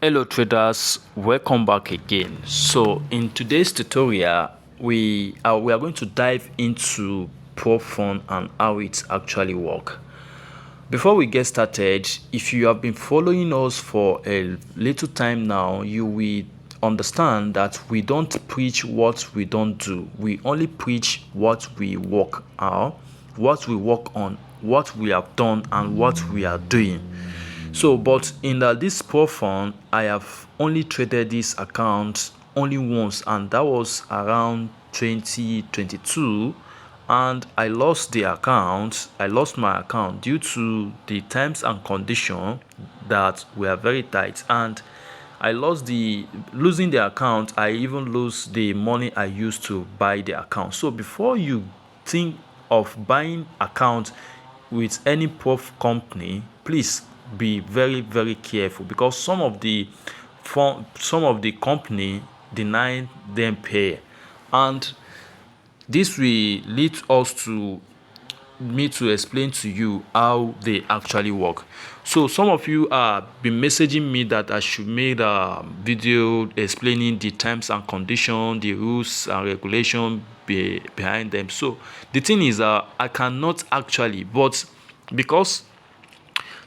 Hello traders, welcome back again. So in today's tutorial we are going to dive into Profund and how it actually works. Before we get started, if you have been following us for a little time now, you will understand that we don't preach what we don't do. We only preach what we work out, what we work on, what we have done, and what we are doing. So, but in this Profund, I have only traded this account only once, and that was around 2022, and I lost the account. I lost my account due to the terms and conditions that were very tight, and I lost the losing the account. I even lose the money I used to buy the account. So before you think of buying account with any prof company, please be very careful, because some of the company deny them pay, and this will lead us to me to explain to you how they actually work. So some of you are been messaging me that I should make a video explaining the terms and conditions, the rules and regulation behind them. So the thing is, I cannot actually, but because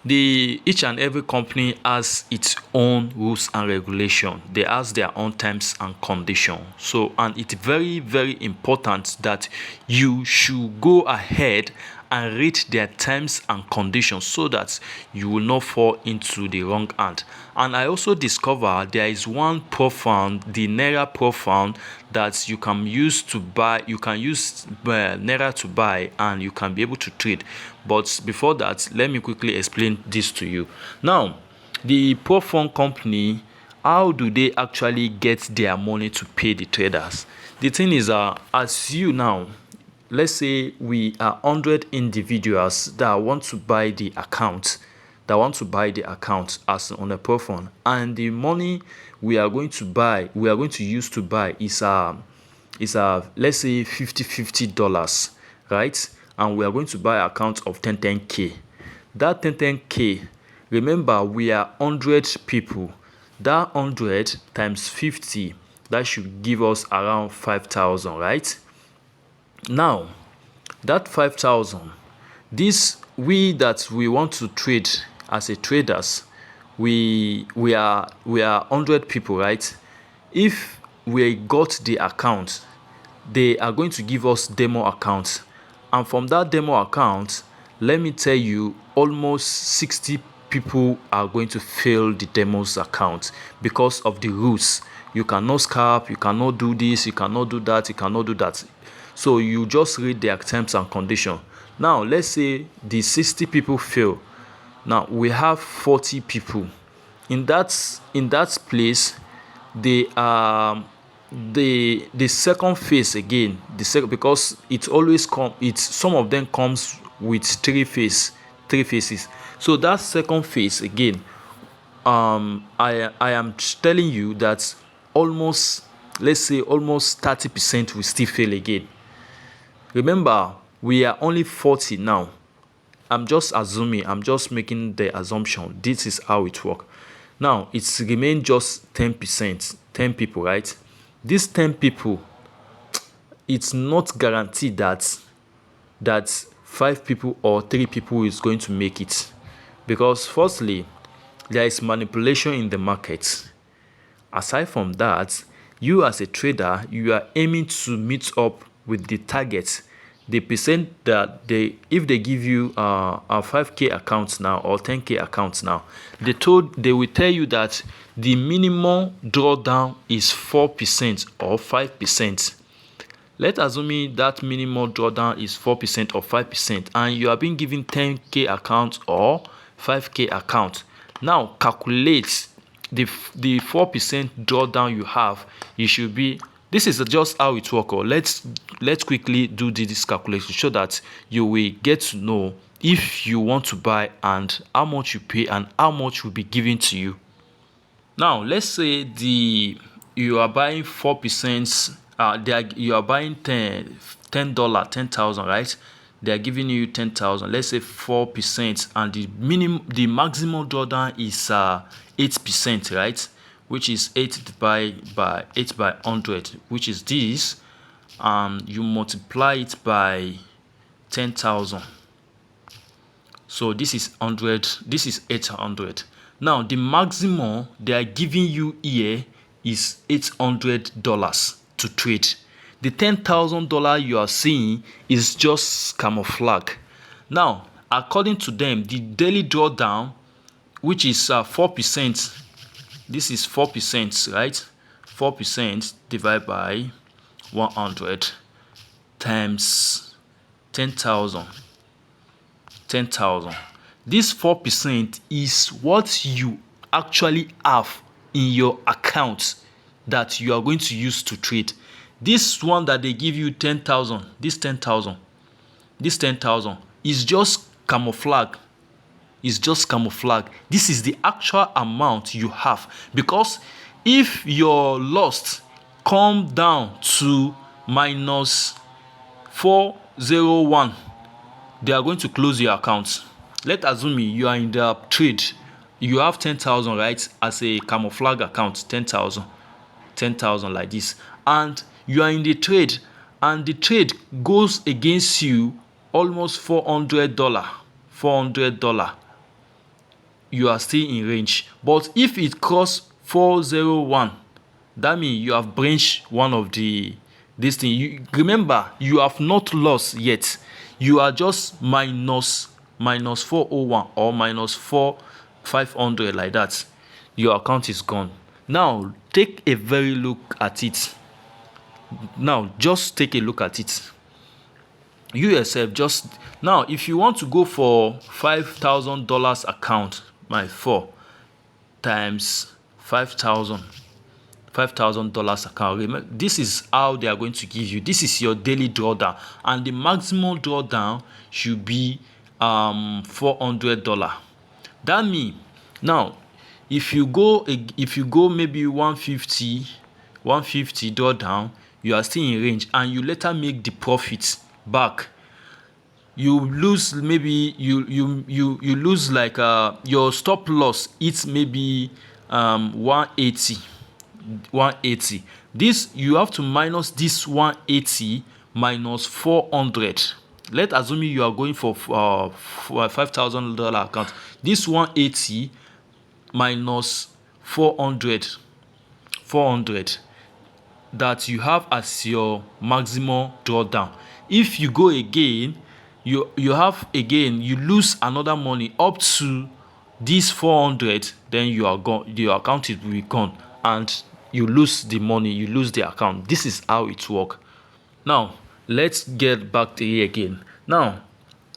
each and every company has its own rules and regulation. They has their own terms and conditions. So, and it's very important that you should go ahead and read their terms and conditions so that you will not fall into the wrong hand. And I also discovered there is one Profund, the Naira Profund, that you can use to buy. You can use Naira to buy, and you can be able to trade. But before that, let me quickly explain this to you. Now, the Profund company, how do they actually get their money to pay the traders? The thing is, as you now, let's say we are 100 individuals that want to buy the account, as on a Profund, and the money we are going to use to buy is let's say $50, right? And we are going to buy account of 10k. That 10k, remember, we are 100 people. That 100 times 50, that should give us around 5,000, right? Now, that 5,000, this we want to trade as a traders, we are 100 people, right? If we got the account, they are going to give us demo account, and from that demo account, let me tell you, almost 60 people are going to fail the demos account because of the rules. You cannot scalp, you cannot do this, you cannot do that, you cannot do that. So you just read their terms and conditions. Now let's say the 60 people fail. Now we have 40 people in that place. They the second phase again, because it always some of them comes with three phases. So that second phase again, I am telling you that almost, let's say almost 30% will still fail again. Remember, we are only 40 now. I'm just assuming, I'm just making the assumption. This is how it works. Now, it's remain just 10%, 10 people, right? These 10 people, it's not guaranteed that 5 people or 3 people is going to make it. Because firstly, there is manipulation in the market. Aside from that, you as a trader, you are aiming to meet up with the target. The percent that if they give you a 5k account now or 10k account now, they will tell you that the minimum drawdown is 4% or 5%. Let's assume that minimum drawdown is 4% or 5%, and you are being given 10k account or 5k account. Now calculate the 4% drawdown you have. You should be, this is just how it works. Let's quickly do this calculation so that you will get to know if you want to buy and how much you pay and how much will be given to you. Now let's say you are buying 4%. You are buying $10, 10,000, right? they are giving you 10,000, let's say 4%, and the maximum drawdown is 8%, right? Which is 8 by 100, which is this. You multiply it by 10,000. So this is 100, this is 800. Now the maximum they are giving you here is $800 to trade. The $10,000 you are seeing is just camouflage. Now, according to them, the daily drawdown, which is 4%, this is 4%, right? 4% divided by 100 times 10,000. 10,000. This 4% is what you actually have in your account that you are going to use to trade. This one that they give you 10,000, this 10,000 is just camouflage. It's just camouflage. This is the actual amount you have, because if your loss come down to minus 401, they are going to close your account. Let's assume you are in the trade. You have 10,000, right, as a camouflage account, 10,000 like this, and you are in the trade, and the trade goes against you almost $400. You are still in range. But if it costs 401, that means you have breached one of this thing. Remember, you have not lost yet. You are just minus 401 or minus 500 like that. Your account is gone. Now take a very look at it. Now just take a look at it. You yourself just now, if you want to go for $5,000 account, my 4 times $5,000 account. Remember, this is how they are going to give you. This is your daily drawdown, and the maximum drawdown should be $400. That means now if you go maybe 150 drawdown, you are still in range, and you later make the profits back. You lose, maybe you lose like your stop loss, it's maybe 180. This, you have to minus this 180 minus 400. Let's assume you are going for a $5,000 account. This 180 minus 400 that you have as your maximum drawdown. If you go again, you lose another money up to this 400, then you are gone. Your account will be gone, and you lose the money, you lose the account. This is how it works. Now let's get back to here again. Now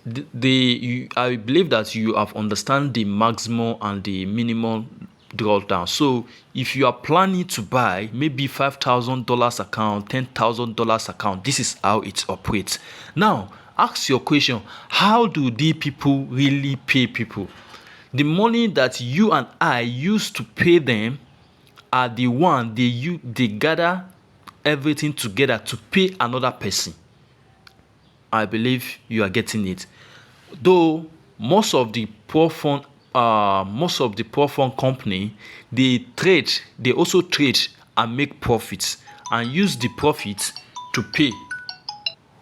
I believe that you have understand the maximum and the minimum drawdown. So if you are planning to buy maybe $5,000 account, $10,000 account, this is how it operates. Now ask your question: how do these people really pay people? The money that you and I use to pay them are the one they gather everything together to pay another person. I believe you are getting it. Though most of the poor fund company, they also trade and make profits and use the profits to pay.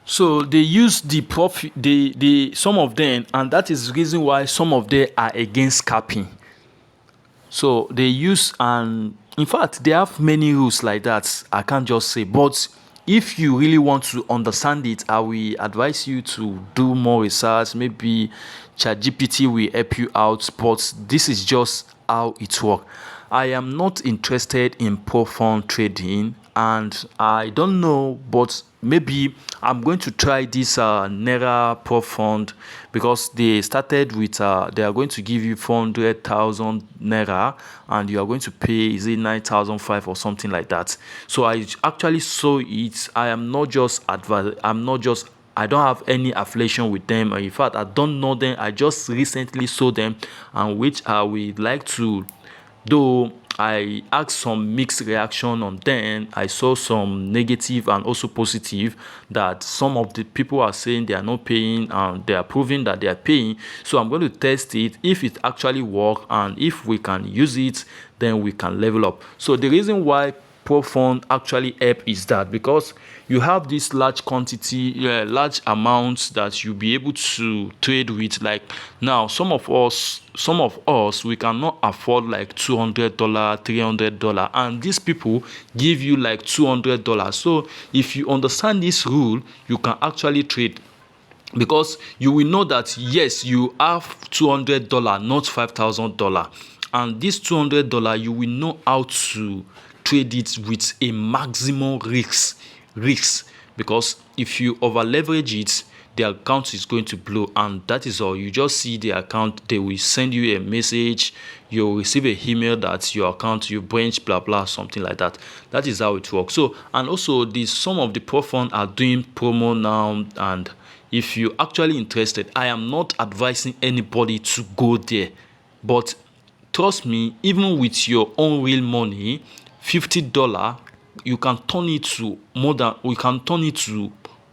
So they use the profit, some of them, and that is the reason why some of them are against capping. So they use, and in fact they have many rules like that. I can't just say, but if you really want to understand it, I will advise you to do more research. Maybe ChatGPT will help you out, but this is just how it works. I am not interested in profund trading, and I don't know, but maybe I'm going to try this Naira profund, because they started with they are going to give you 400,000 Naira, and you are going to pay, is it 9,500 or something like that. So I actually saw it. I don't have any affiliation with them. In fact, I don't know them. I just recently saw them, and which I would like to, though I asked some mixed reaction on them. I saw some negative and also positive, that some of the people are saying they are not paying and they are proving that they are paying. So I'm going to test it. If it actually works and if we can use it, then we can level up. So the reason why Pro Fund actually help is that because you have this large quantity, large amounts that you'll be able to trade with. Like now, some of us, we cannot afford like $200, $300, and these people give you like $200. So if you understand this rule, you can actually trade, because you will know that yes, you have $200, not $5,000, and this $200 you will know how to trade it with a maximum risk, because if you over leverage it, the account is going to blow, and that is all. You just see the account, they will send you a message, you'll receive a email that your account, you branch, blah blah, something like that. That is how it works. So, and also some of the pro fund are doing promo now, and if you're actually interested, I am not advising anybody to go there, but trust me, even with your own real money, $50, you can turn it to more than, we can turn it to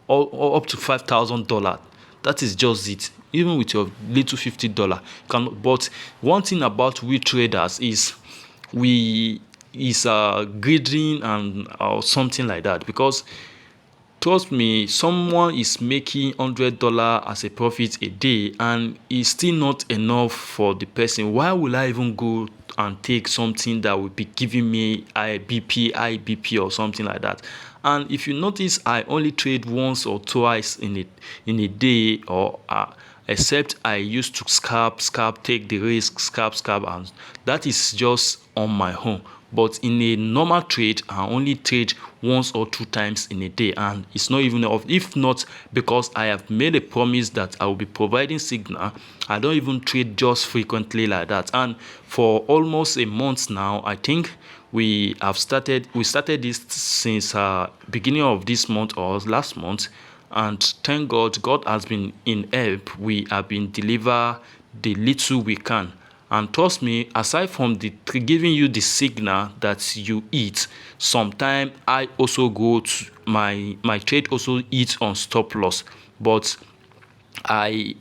up to $5,000. That is just it. Even with your little $50, can. But one thing about we traders is we is greedy and or something like that, because trust me, someone is making $100 as a profit a day and it's still not enough for the person. Why will I even go and take something that will be giving me IBP or something like that? And if you notice, I only trade once or twice in a day, or except I used to scalp, take the risk, scalp, and that is just on my own. But in a normal trade, I only trade once or two times in a day, and it's not even enough. If not, because I have made a promise that I will be providing signal, I don't even trade just frequently like that. And for almost a month now, I think we started this since beginning of this month or last month, and thank God has been in help. We have been deliver the little we can. And trust me, aside from the giving you the signal that you eat, sometimes I also go to my trade also eats on stop loss. But I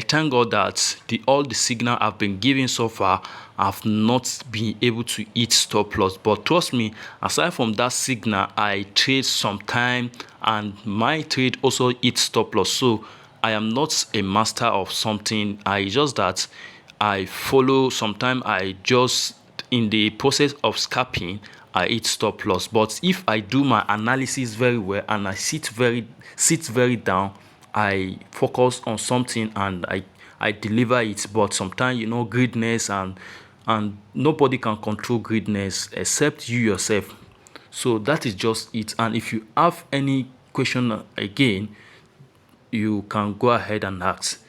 thank God that all the signal I've been giving so far, I've not been able to eat stop loss. But trust me, aside from that signal, I trade sometime, and my trade also eats stop loss. So I am not a master of something. I just that I follow. Sometimes I just in the process of scalping, I hit stop loss. But if I do my analysis very well and I sit very down, I focus on something and I deliver it. But sometimes, greediness, and nobody can control greediness except you yourself. So that is just it. And if you have any question again, you can go ahead and ask.